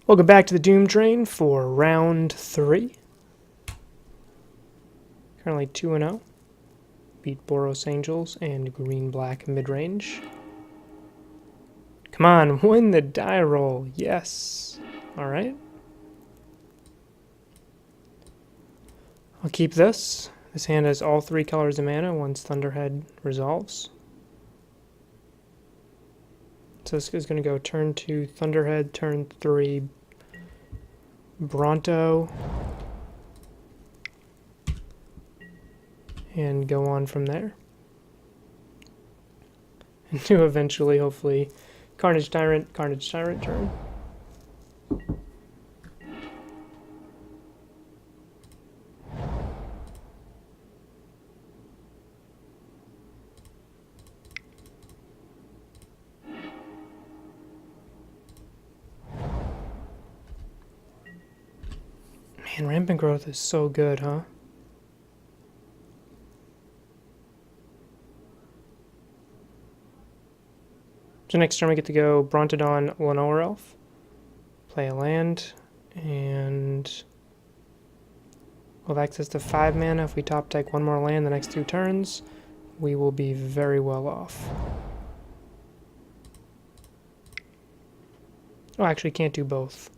Welcome back to the Doom Train for round 3. Currently 2-0. Beat Boros Angels and Green-Black mid-range. Come on, win the die roll. Yes. Alright. I'll keep this. This hand has all 3 colors of mana once Thunderhead resolves. So this is going to go turn 2 Thunderhead, turn 3 Bronto, and go on from there. And to eventually, hopefully, Carnage Tyrant turn. Man, Rampant Growth is so good, huh? So next turn we get to go Brontodon Lenore Elf, play a land, and we'll have access to 5 mana. If we top deck 1 more land the next 2 turns, we will be very well off. Oh, actually can't do both.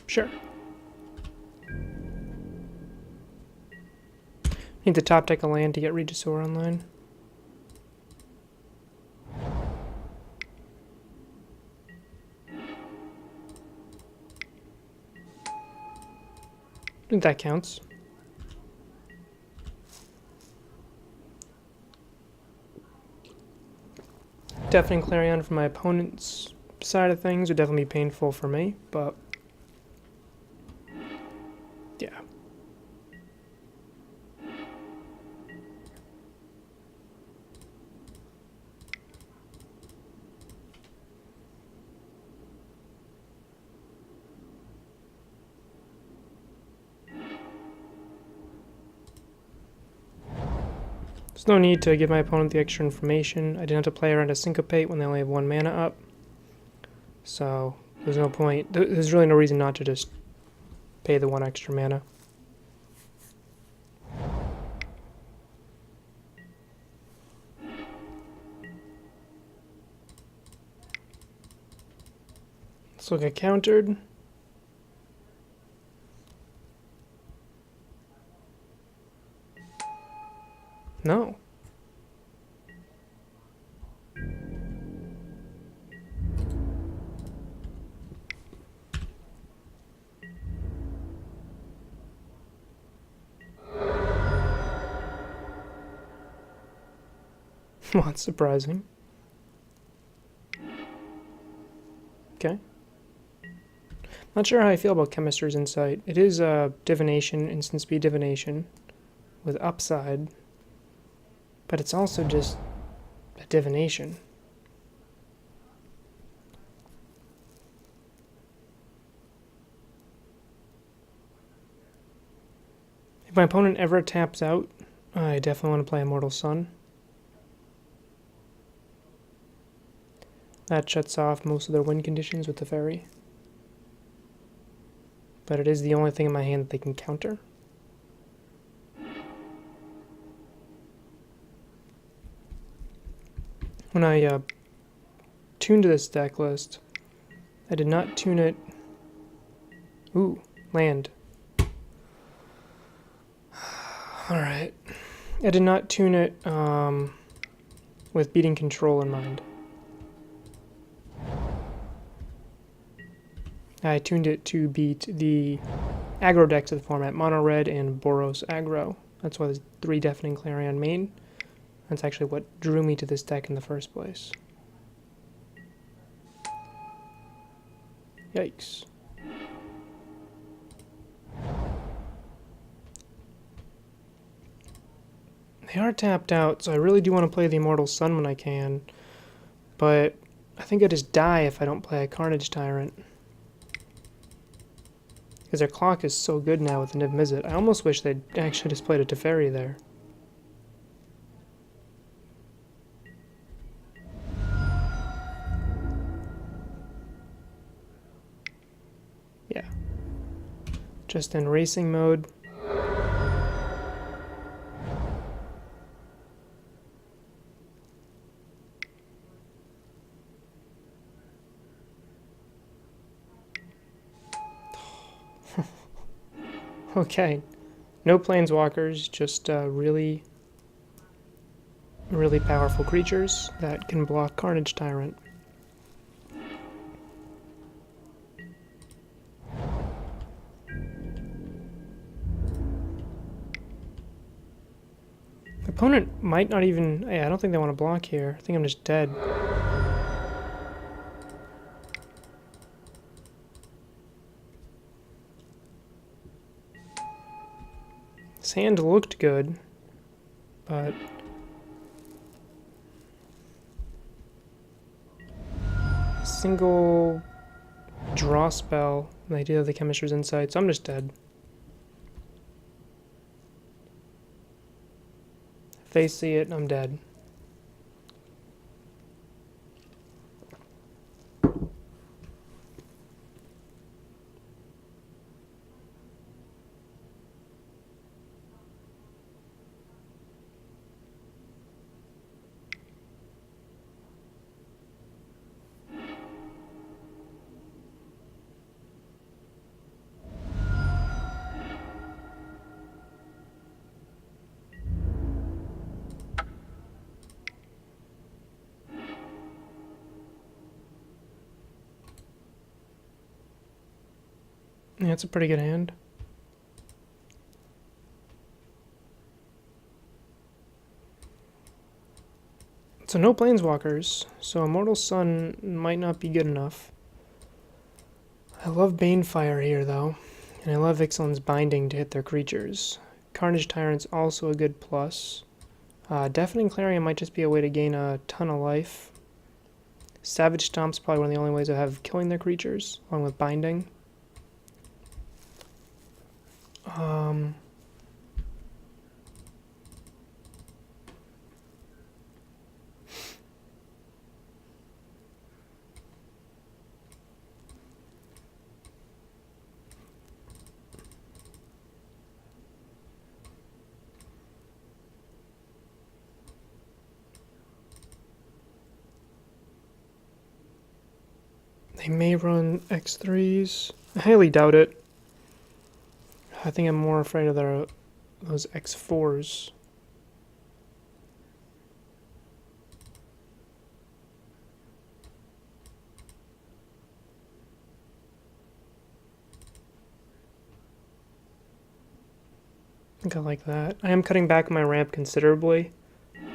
Sure. Need to top deck a land to get Regisaur online. I think that counts. Deafening Clarion from my opponent's side of things would definitely be painful for me, but yeah. There's no need to give my opponent the extra information. I didn't have to play around a Syncopate when they only have 1 mana up. So there's no point. There's really no reason not to just pay the 1 extra mana. This will get countered. No. Well, that's surprising. Okay. Not sure how I feel about Chemist's Insight. It is a divination, instant speed divination, with upside, but it's also just a divination. If my opponent ever taps out, I definitely want to play Immortal Sun. That shuts off most of their win conditions with the fairy. But it is the only thing in my hand that they can counter. When I tuned this deck list, I did not tune it... Ooh, land. Alright. I did not tune it with beating control in mind. I tuned it to beat the aggro decks of the format, Mono Red and Boros aggro. That's why there's 3 Deafening Clarion main. That's actually what drew me to this deck in the first place. Yikes. They are tapped out, so I really do want to play the Immortal Sun when I can. But I think I just die if I don't play a Carnage Tyrant. Because their clock is so good now with the Niv Mizzet. I almost wish they'd actually just played a Teferi there. Yeah. Just in racing mode. Okay. No planeswalkers, just really powerful creatures that can block Carnage Tyrant. Opponent might not even... Yeah, I don't think they want to block here. I think I'm just dead. This hand looked good, but... Single draw spell, the idea of the Chemist's Insight, so I'm just dead. If they see it, I'm dead. Yeah, it's a pretty good hand. So no planeswalkers, so Immortal Sun might not be good enough. I love Banefire here though, and I love Ixalan's Binding to hit their creatures. Carnage Tyrant's also a good plus. Deafening Clarion might just be a way to gain a ton of life. Savage Stomp's probably one of the only ways I have killing their creatures, along with Binding. They may run X3s. I highly doubt it. I think I'm more afraid of those X4s. I think I like that. I am cutting back my ramp considerably.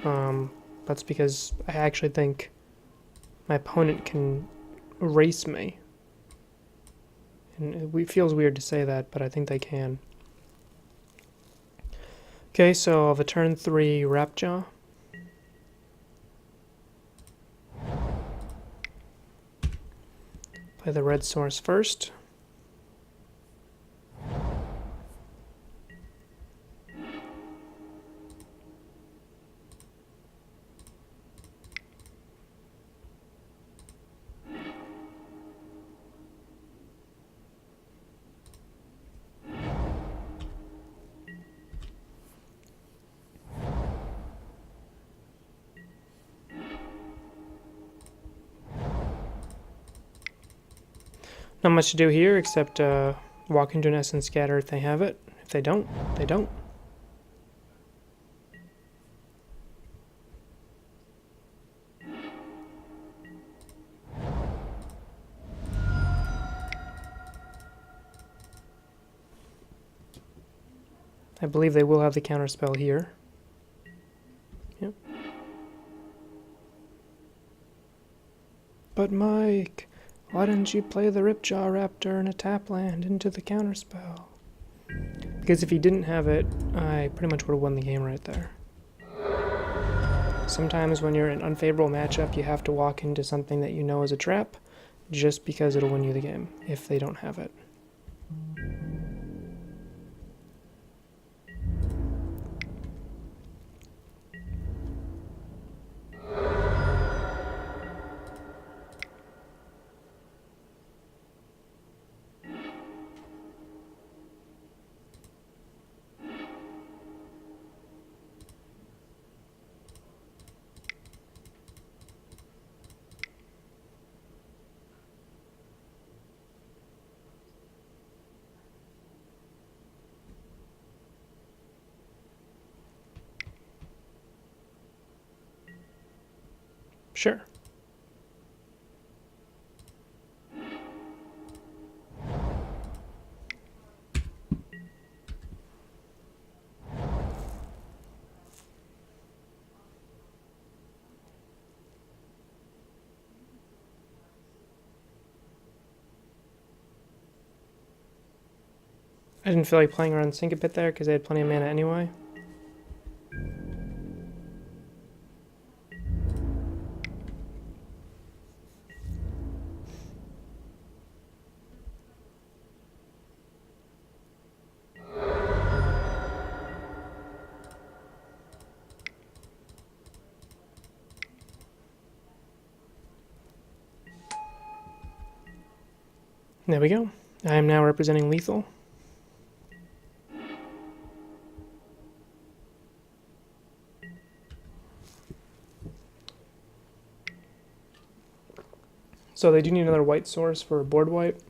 That's because I actually think my opponent can race me. And it feels weird to say that, but I think they can. Okay, so I'll have a turn 3 Rapjaw. Play the red source first. Not much to do here except walk into an Essence Scatter if they have it. If they don't, they don't. I believe they will have the counterspell here. Yep. But Mike, why didn't you play the Ripjaw Raptor and a tap land into the counterspell? Because if he didn't have it, I pretty much would have won the game right there. Sometimes when you're in an unfavorable matchup, you have to walk into something that you know is a trap, just because it'll win you the game, if they don't have it. Sure. I didn't feel like playing around Syncopate there because they had plenty of mana anyway. There we go. I am now representing lethal. So they do need another white source for a board wipe.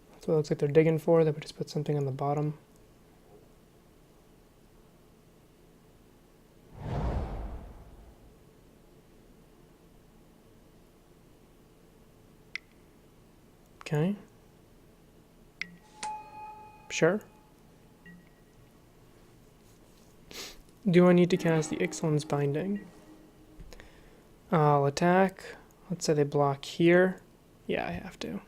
That's what it looks like they're digging for. They would just put something on the bottom. Okay. Sure. Do I need to cast the Ixalan's Binding? I'll attack. Let's say they block here. Yeah, I have to.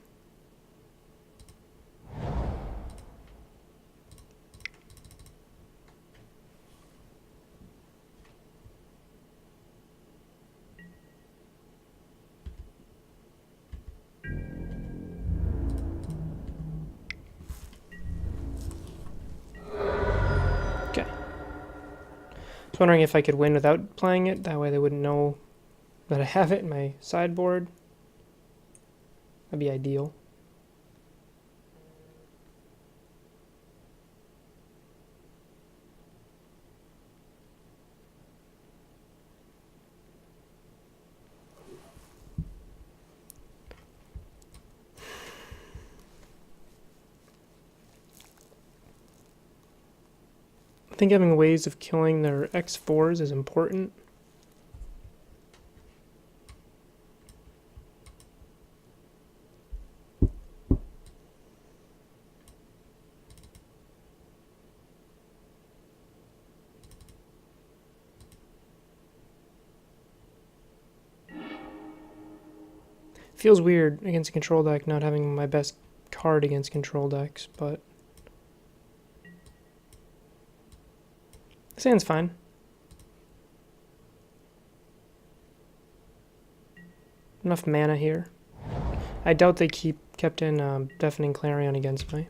I was wondering if I could win without playing it, that way they wouldn't know that I have it in my sideboard. That'd be ideal. I think having ways of killing their X4s is important. Feels weird against a control deck not having my best card against control decks, but this hand's fine. Enough mana here. I doubt they kept in Deafening Clarion against me.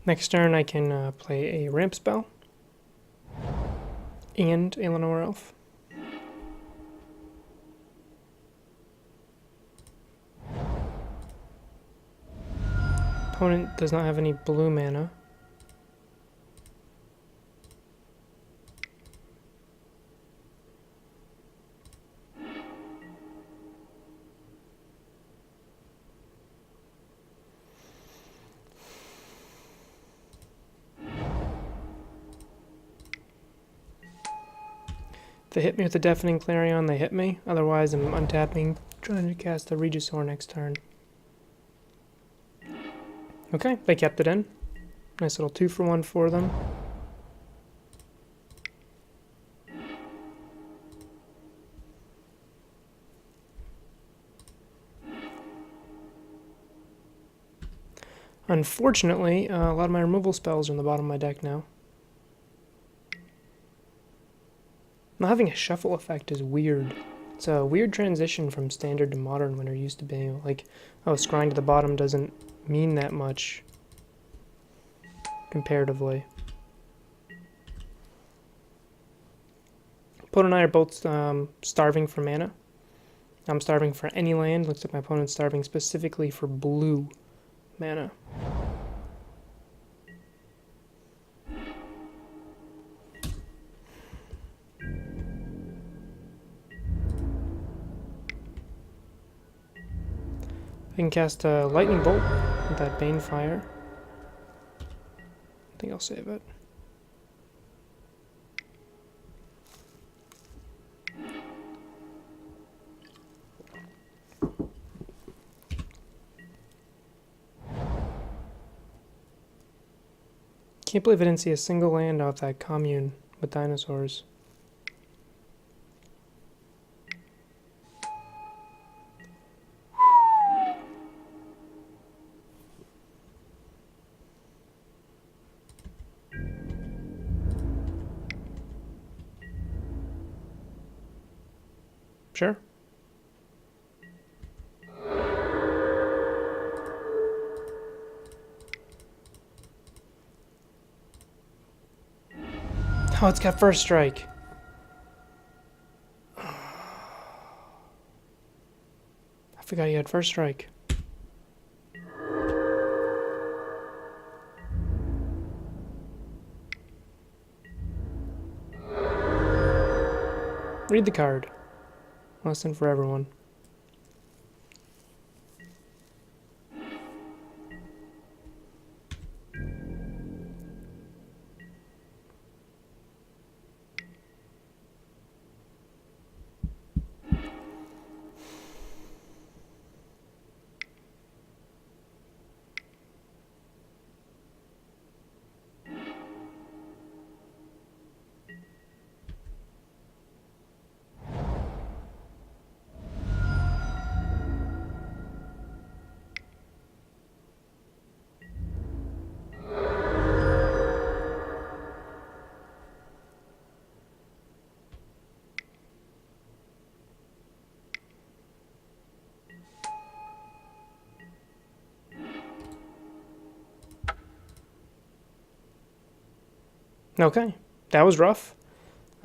Next turn I can play a ramp spell and a Lenore Elf. Opponent does not have any blue mana. If they hit me with the Deafening Clarion, they hit me. Otherwise, I'm untapping, trying to cast the Regisaur next turn. Okay, they kept it in. Nice little 2-for-1 for them. Unfortunately, a lot of my removal spells are in the bottom of my deck now. Not having a shuffle effect is weird. It's a weird transition from standard to modern when you're used to being like, oh, scrying to the bottom doesn't mean that much comparatively. Opponent and I are both starving for mana. I'm starving for any land. Looks like my opponent's starving specifically for blue mana. I can cast a lightning bolt with that Banefire. I think I'll save it. Can't believe I didn't see a single land off that commune with dinosaurs. Sure. Oh, it's got first strike. I forgot you had first strike. Read the card. Lesson for everyone. Okay, that was rough.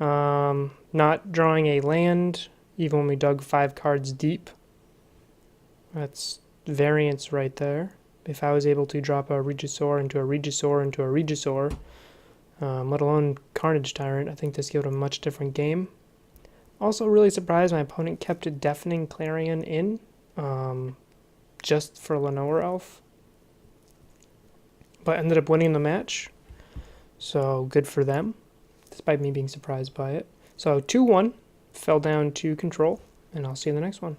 Not drawing a land, even when we dug 5 cards deep. That's variance right there. If I was able to drop a Regisaur into a Regisaur into a Regisaur, let alone Carnage Tyrant, I think this gave it a much different game. Also really surprised my opponent kept a Deafening Clarion in, just for Lenore Elf. But ended up winning the match. So good for them, despite me being surprised by it. So 2-1, fell down to control, and I'll see you in the next one.